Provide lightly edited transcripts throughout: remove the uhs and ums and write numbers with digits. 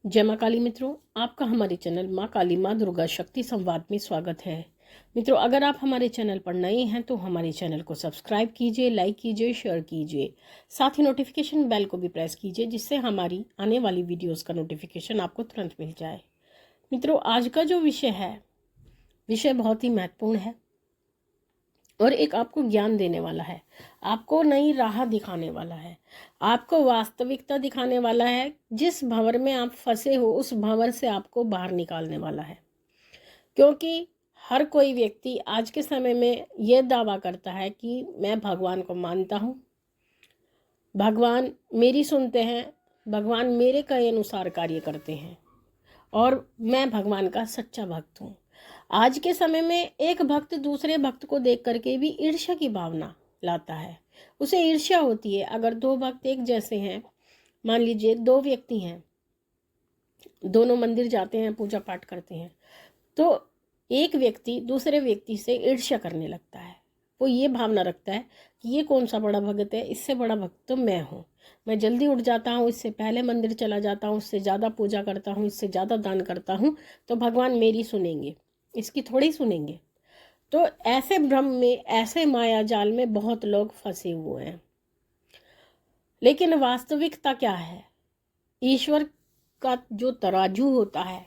जय माँ काली मित्रों, आपका हमारे चैनल माँ काली माँ दुर्गा शक्ति संवाद में स्वागत है। मित्रों, अगर आप हमारे चैनल पर नए हैं तो हमारे चैनल को सब्सक्राइब कीजिए, लाइक कीजिए, शेयर कीजिए। साथ ही नोटिफिकेशन बेल को भी प्रेस कीजिए, जिससे हमारी आने वाली वीडियोस का नोटिफिकेशन आपको तुरंत मिल जाए। मित्रों, आज का जो विषय बहुत ही महत्वपूर्ण है और एक आपको ज्ञान देने वाला है, आपको नई राह दिखाने वाला है, आपको वास्तविकता दिखाने वाला है। जिस भंवर में आप फंसे हो उस भंवर से आपको बाहर निकालने वाला है। क्योंकि हर कोई व्यक्ति आज के समय में यह दावा करता है कि मैं भगवान को मानता हूँ, भगवान मेरी सुनते हैं, भगवान मेरे कहे अनुसार कार्य करते हैं और मैं भगवान का सच्चा भक्त हूँ। आज के समय में एक भक्त दूसरे भक्त को देख करके भी ईर्ष्या की भावना लाता है, उसे ईर्ष्या होती है। अगर दो भक्त एक जैसे हैं, मान लीजिए दो व्यक्ति हैं, दोनों मंदिर जाते हैं, पूजा पाठ करते हैं, तो एक व्यक्ति दूसरे व्यक्ति से ईर्ष्या करने लगता है। वो ये भावना रखता है कि ये कौन सा बड़ा भक्त है, इससे बड़ा भक्त तो मैं हूँ, मैं जल्दी उठ जाता हूँ, इससे पहले मंदिर चला जाता हूँ, इससे ज़्यादा पूजा करता हूँ, इससे ज़्यादा दान करता हूँ, तो भगवान मेरी सुनेंगे, इसकी थोड़ी सुनेंगे। तो ऐसे भ्रम में, ऐसे माया जाल में बहुत लोग फंसे हुए हैं। लेकिन वास्तविकता क्या है? ईश्वर का जो तराजू होता है,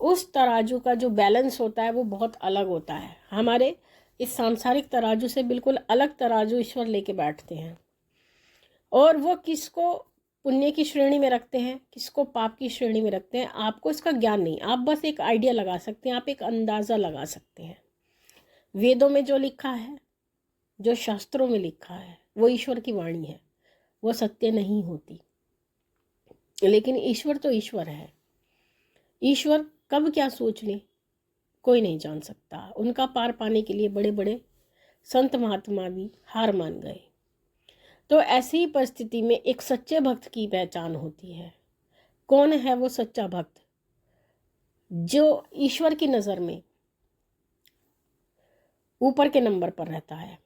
उस तराजू का जो बैलेंस होता है वो बहुत अलग होता है। हमारे इस सांसारिक तराजू से बिल्कुल अलग तराजू ईश्वर लेके बैठते हैं और वो किसको पुण्य की श्रेणी में रखते हैं, किसको पाप की श्रेणी में रखते हैं, आपको इसका ज्ञान नहीं। आप बस एक आइडिया लगा सकते हैं, आप एक अंदाज़ा लगा सकते हैं। वेदों में जो लिखा है, जो शास्त्रों में लिखा है, वो ईश्वर की वाणी है, वो सत्य नहीं होती। लेकिन ईश्वर तो ईश्वर है। ईश्वर कब क्या सोच ले कोई नहीं जान सकता। उनका पार पाने के लिए बड़े बड़े संत महात्मा भी हार मान गए। तो ऐसी परिस्थिति में एक सच्चे भक्त की पहचान होती है। कौन है वो सच्चा भक्त? जो ईश्वर की नज़र में ऊपर के नंबर पर रहता है,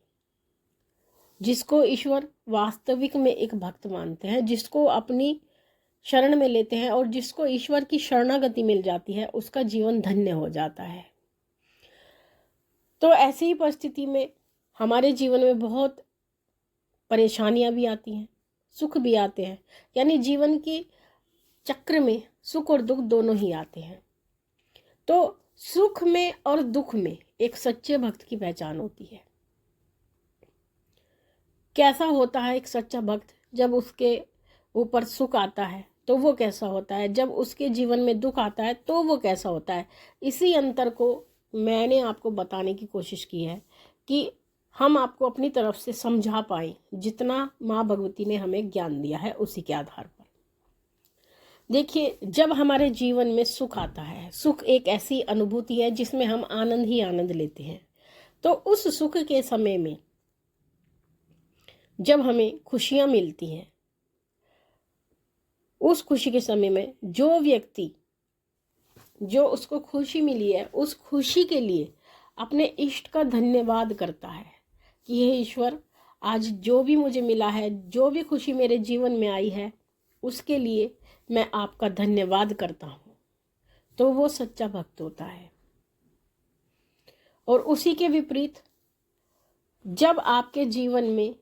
जिसको ईश्वर वास्तविक में एक भक्त मानते हैं, जिसको अपनी शरण में लेते हैं और जिसको ईश्वर की शरणागति मिल जाती है, उसका जीवन धन्य हो जाता है। तो ऐसी ही परिस्थिति में हमारे जीवन में बहुत परेशानियां भी आती हैं, सुख भी आते हैं। यानी जीवन की चक्र में सुख और दुख दोनों ही आते हैं। तो सुख में और दुख में एक सच्चे भक्त की पहचान होती है। कैसा होता है एक सच्चा भक्त? जब उसके ऊपर सुख आता है तो वो कैसा होता है, जब उसके जीवन में दुख आता है तो वो कैसा होता है। इसी अंतर को मैंने आपको बताने की कोशिश की है कि हम आपको अपनी तरफ से समझा पाए, जितना माँ भगवती ने हमें ज्ञान दिया है उसी के आधार पर। देखिए, जब हमारे जीवन में सुख आता है, सुख एक ऐसी अनुभूति है जिसमें हम आनंद ही आनंद लेते हैं। तो उस सुख के समय में जब हमें खुशियाँ मिलती हैं, उस खुशी के समय में जो व्यक्ति, जो उसको खुशी मिली है, उस खुशी के लिए अपने इष्ट का धन्यवाद करता है कि हे ईश्वर, आज जो भी मुझे मिला है, जो भी खुशी मेरे जीवन में आई है, उसके लिए मैं आपका धन्यवाद करता हूँ, तो वो सच्चा भक्त होता है। और उसी के विपरीत, जब आपके जीवन में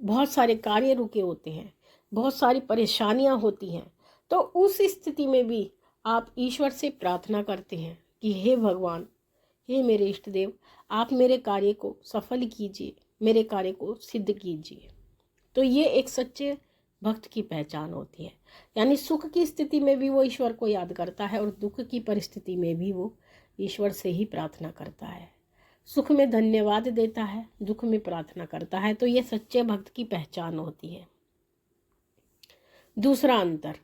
बहुत सारे कार्य रुके होते हैं, बहुत सारी परेशानियां होती हैं, तो उस स्थिति में भी आप ईश्वर से प्रार्थना करते हैं कि हे भगवान, हे मेरे इष्ट देव, आप मेरे कार्य को सफल कीजिए, मेरे कार्य को सिद्ध कीजिए। तो ये एक सच्चे भक्त की पहचान होती है। यानी सुख की स्थिति में भी वो ईश्वर को याद करता है और दुख की परिस्थिति में भी वो ईश्वर से ही प्रार्थना करता है। सुख में धन्यवाद देता है, दुख में प्रार्थना करता है। तो ये सच्चे भक्त की पहचान होती है। दूसरा अंतर,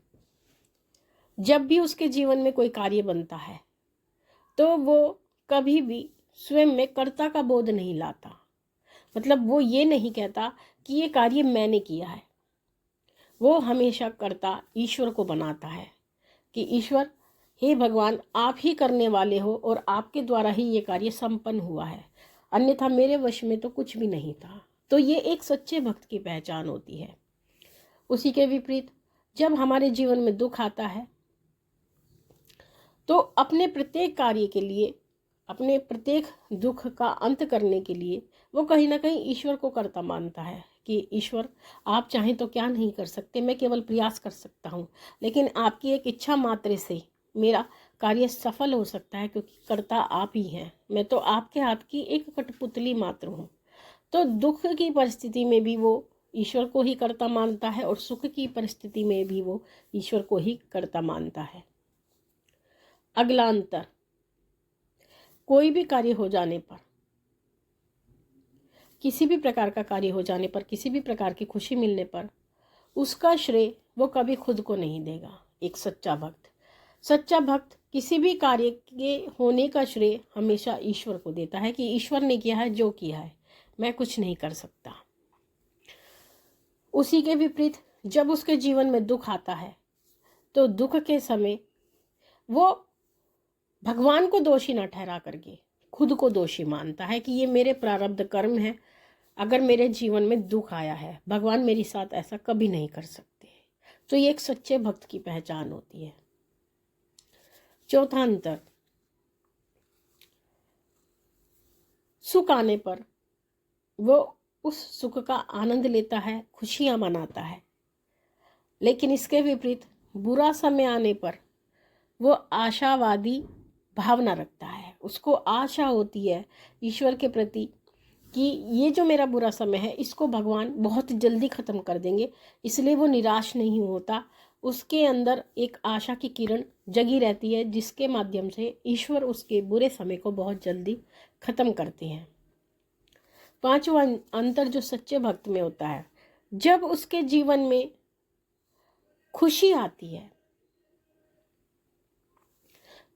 जब भी उसके जीवन में कोई कार्य बनता है तो वो कभी भी स्वयं में कर्ता का बोध नहीं लाता। मतलब वो ये नहीं कहता कि ये कार्य मैंने किया है। वो हमेशा कर्ता ईश्वर को बनाता है कि ईश्वर, हे भगवान, आप ही करने वाले हो और आपके द्वारा ही ये कार्य संपन्न हुआ है, अन्यथा मेरे वश में तो कुछ भी नहीं था। तो ये एक सच्चे भक्त की पहचान होती है। उसी के विपरीत, जब हमारे जीवन में दुख आता है तो अपने प्रत्येक कार्य के लिए, अपने प्रत्येक दुख का अंत करने के लिए वो कहीं ना कहीं ईश्वर को कर्ता मानता है कि ईश्वर आप चाहें तो क्या नहीं कर सकते, मैं केवल प्रयास कर सकता हूँ, लेकिन आपकी एक इच्छा मात्र से मेरा कार्य सफल हो सकता है, क्योंकि कर्ता आप ही हैं, मैं तो आपके हाथ की एक कठपुतली मात्र हूँ। तो दुख की परिस्थिति में भी वो ईश्वर को ही कर्ता मानता है और सुख की परिस्थिति में भी वो ईश्वर को ही कर्ता मानता है। अगला अंतर, कोई भी कार्य हो जाने पर, किसी भी प्रकार का कार्य हो जाने पर, किसी भी प्रकार की खुशी मिलने पर उसका श्रेय वो कभी खुद को नहीं देगा। एक सच्चा भक्त किसी भी कार्य के होने का श्रेय हमेशा ईश्वर को देता है कि ईश्वर ने किया है, जो किया है, मैं कुछ नहीं कर सकता। उसी के विपरीत जब उसके जीवन में दुख आता है तो दुख के समय वो भगवान को दोषी न ठहरा करके खुद को दोषी मानता है कि ये मेरे प्रारब्ध कर्म है, अगर मेरे जीवन में दुख आया है, भगवान मेरे साथ ऐसा कभी नहीं कर सकते। तो ये एक सच्चे भक्त की पहचान होती है। चौथा अंतर, सुख आने पर वो उस सुख का आनंद लेता है, खुशियां मनाता है, लेकिन इसके विपरीत बुरा समय आने पर वो आशावादी भावना रखता है। उसको आशा होती है ईश्वर के प्रति कि ये जो मेरा बुरा समय है इसको भगवान बहुत जल्दी ख़त्म कर देंगे, इसलिए वो निराश नहीं होता। उसके अंदर एक आशा की किरण जगी रहती है, जिसके माध्यम से ईश्वर उसके बुरे समय को बहुत जल्दी ख़त्म करते हैं। पांचवा अंतर जो सच्चे भक्त में होता है, जब उसके जीवन में खुशी आती है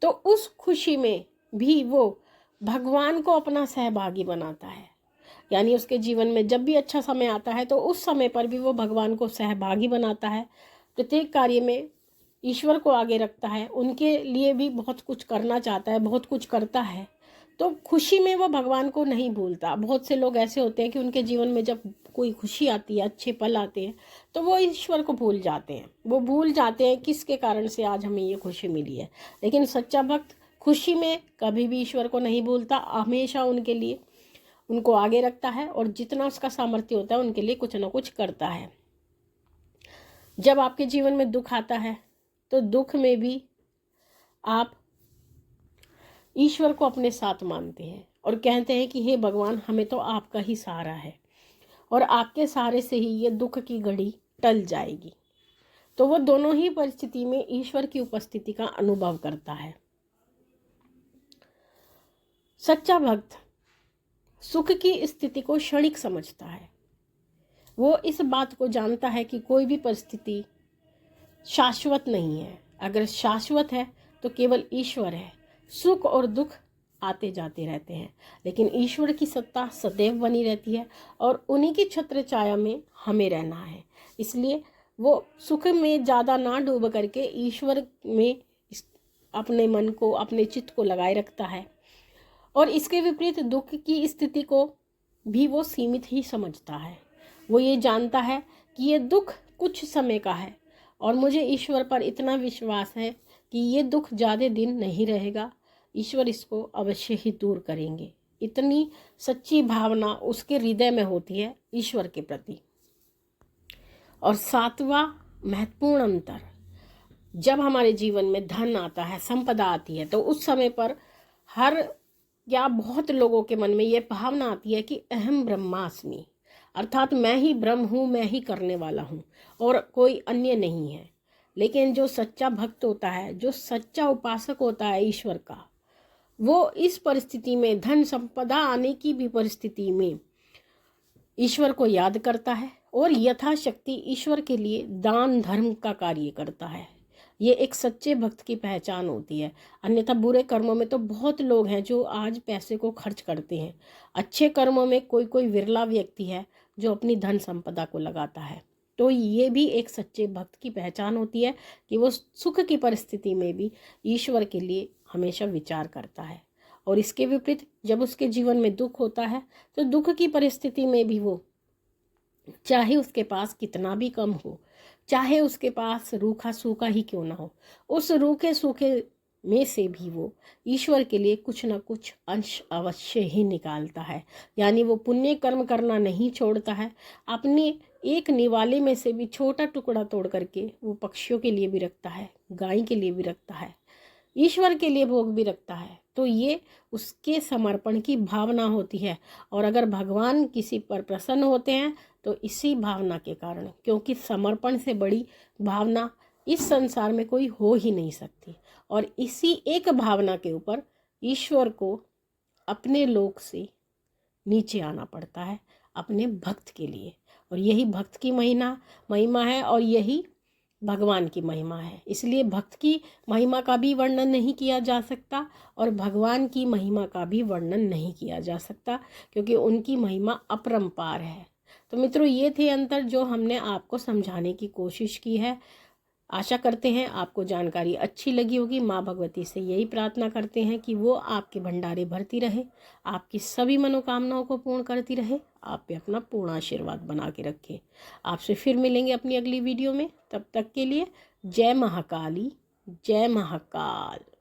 तो उस खुशी में भी वो भगवान को अपना सहभागी बनाता है। यानी उसके जीवन में जब भी अच्छा समय आता है तो उस समय पर भी वो भगवान को सहभागी बनाता है, प्रत्येक कार्य में ईश्वर को आगे रखता है, उनके लिए भी बहुत कुछ करना चाहता है, बहुत कुछ करता है। तो खुशी में वो भगवान को नहीं भूलता। बहुत से लोग ऐसे होते हैं कि उनके जीवन में जब कोई खुशी आती है, अच्छे पल आते हैं, तो वो ईश्वर को भूल जाते हैं। वो भूल जाते हैं किसके कारण से आज हमें ये खुशी मिली है। लेकिन सच्चा भक्त खुशी में कभी भी ईश्वर को नहीं भूलता, हमेशा उनके लिए उनको आगे रखता है और जितना उसका सामर्थ्य होता है उनके लिए कुछ ना कुछ करता है। जब आपके जीवन में दुख आता है तो दुख में भी आप ईश्वर को अपने साथ मानते हैं और कहते हैं कि हे भगवान, हमें तो आपका ही सहारा है और आपके सहारे से ही ये दुख की घड़ी टल जाएगी। तो वो दोनों ही परिस्थिति में ईश्वर की उपस्थिति का अनुभव करता है। सच्चा भक्त सुख की स्थिति को क्षणिक समझता है। वो इस बात को जानता है कि कोई भी परिस्थिति शाश्वत नहीं है। अगर शाश्वत है तो केवल ईश्वर है। सुख और दुख आते जाते रहते हैं, लेकिन ईश्वर की सत्ता सदैव बनी रहती है और उन्हीं की छत्र छाया में हमें रहना है। इसलिए वो सुख में ज़्यादा ना डूब करके ईश्वर में अपने मन को, अपने चित्त को लगाए रखता है। और इसके विपरीत दुख की स्थिति को भी वो सीमित ही समझता है। वो ये जानता है कि ये दुख कुछ समय का है और मुझे ईश्वर पर इतना विश्वास है कि ये दुख ज़्यादा दिन नहीं रहेगा, ईश्वर इसको अवश्य ही दूर करेंगे। इतनी सच्ची भावना उसके हृदय में होती है ईश्वर के प्रति। और सातवां महत्वपूर्ण अंतर, जब हमारे जीवन में धन आता है, संपदा आती है, तो उस समय पर बहुत लोगों के मन में ये भावना आती है कि अहम ब्रह्मास्मि, अर्थात मैं ही ब्रह्म हूँ, मैं ही करने वाला हूँ और कोई अन्य नहीं है। लेकिन जो सच्चा भक्त होता है, जो सच्चा उपासक होता है ईश्वर का, वो इस परिस्थिति में, धन संपदा आने की भी परिस्थिति में ईश्वर को याद करता है और यथाशक्ति ईश्वर के लिए दान धर्म का कार्य करता है। ये एक सच्चे भक्त की पहचान होती है। अन्यथा बुरे कर्मों में तो बहुत लोग हैं जो आज पैसे को खर्च करते हैं। अच्छे कर्मों में कोई कोई विरला व्यक्ति है जो अपनी धन संपदा को लगाता है। तो ये भी एक सच्चे भक्त की पहचान होती है कि वो सुख की परिस्थिति में भी ईश्वर के लिए हमेशा विचार करता है। और इसके विपरीत जब उसके जीवन में दुख होता है तो दुख की परिस्थिति में भी वो, चाहे उसके पास कितना भी कम हो, चाहे उसके पास रूखा सूखा ही क्यों ना हो, उस रूखे सूखे में से भी वो ईश्वर के लिए कुछ न कुछ अंश अवश्य ही निकालता है। यानी वो पुण्य कर्म करना नहीं छोड़ता है, अपने एक निवाले में से भी छोटा टुकड़ा तोड़ करके वो पक्षियों के लिए भी रखता है, गाय के लिए भी रखता है, ईश्वर के लिए भोग भी रखता है। तो ये उसके समर्पण की भावना होती है। और अगर भगवान किसी पर प्रसन्न होते हैं तो इसी भावना के कारण, क्योंकि समर्पण से बड़ी भावना इस संसार में कोई हो ही नहीं सकती। और इसी एक भावना के ऊपर ईश्वर को अपने लोक से नीचे आना पड़ता है अपने भक्त के लिए। और यही भक्त की महिमा है और यही भगवान की महिमा है। इसलिए भक्त की महिमा का भी वर्णन नहीं किया जा सकता और भगवान की महिमा का भी वर्णन नहीं किया जा सकता, क्योंकि उनकी महिमा अपरंपार है। तो मित्रों, ये थे अंतर जो हमने आपको समझाने की कोशिश की है। आशा करते हैं आपको जानकारी अच्छी लगी होगी। माँ भगवती से यही प्रार्थना करते हैं कि वो आपके भंडारे भरती रहे, आपकी सभी मनोकामनाओं को पूर्ण करती रहे, आप पे अपना पूर्ण आशीर्वाद बना के रखे। आपसे फिर मिलेंगे अपनी अगली वीडियो में। तब तक के लिए जय महाकाली, जय महाकाल।